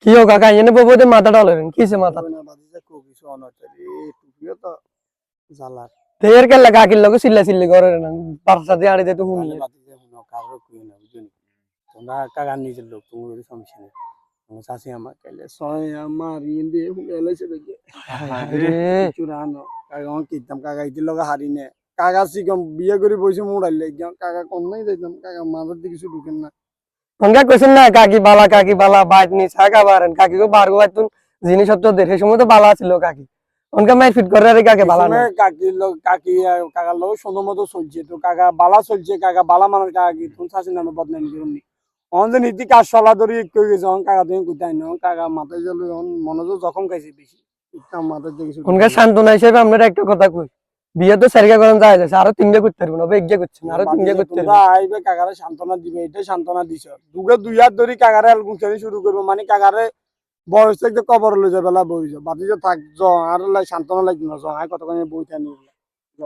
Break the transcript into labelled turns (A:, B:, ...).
A: কি হোক কাকা এনে ববতে মাথা ডলেন কিছে মাথা
B: না বাদিজা কো কিছু অনতারি এই টুপিও তো জালার
A: তের কে লাগা কিল লগে সিল্লা সিল্লি করে না পারসা দিয়ে আড়ে দে তো হুনি
B: বাদিজা হুনো কারো কই না বুঝুনি তোমরা কাকা নিজের লোক তোমার সমস্যা নেই আমার শাশি আমার কাইলে সয় আমার ইন্দে হুনেলেছে দেখে
A: রে
B: চুরানো কাকা আমার কিতাম কাকা ইতির লগে হারি নে কাকা সিকম বিয়ে করে বসে মোড়াইলে একদম কাকা কোন নাই যাইতাম কাকা মাথার দিকে কিছু ঢুকেন না
A: অনকা কইছেন না কাকি বালা বাইট নি ছাকা বারেন কাকি গো বারগো বাইতুন জিনিসপত্র দে সেই সময় তো বালা ছিল কাকি অনকা মাই ফিট করে রে কাকে বালা না
B: কাকির লোক কাকি কাকার লোক সুন্দর মতো চলছে তো কাকা বালা চলছে কাকা বালা মানুষ কাকা কি তুমি শাশি নামে বদনাম করুন অন যে নীতি কাজ চলা ধরি কই গেছে অন কাকা তুমি কোথায় না কাকা মাথায় গেল মনোযোগ জখম খাইছে বেশি মাথার দিকে কিছু
A: অনকা সান্তনা হিসেবে আমরা একটা কথা কই বিয়ে তো সারিকা করেন যায় যাচ্ছে আরো তিনটে করতে পারবো না এগিয়ে করছেন আরো তিনটে করতে
B: তোমরা
A: পারবো
B: আইবে কাকারে সান্ত্বনা দিবে এটা সান্ত্বনা দিছ দুগে দুই হাত ধরি কাকারে অ্যালবাম শুরু করবো মানে কাকারে বয়স থেকে কবর লই যাবে বেলা বই যাবে বাতি যে থাক জ আর লাই সান্ত্বনা লাগবে না জ আয় কতক্ষণ বইটা নিয়ে জ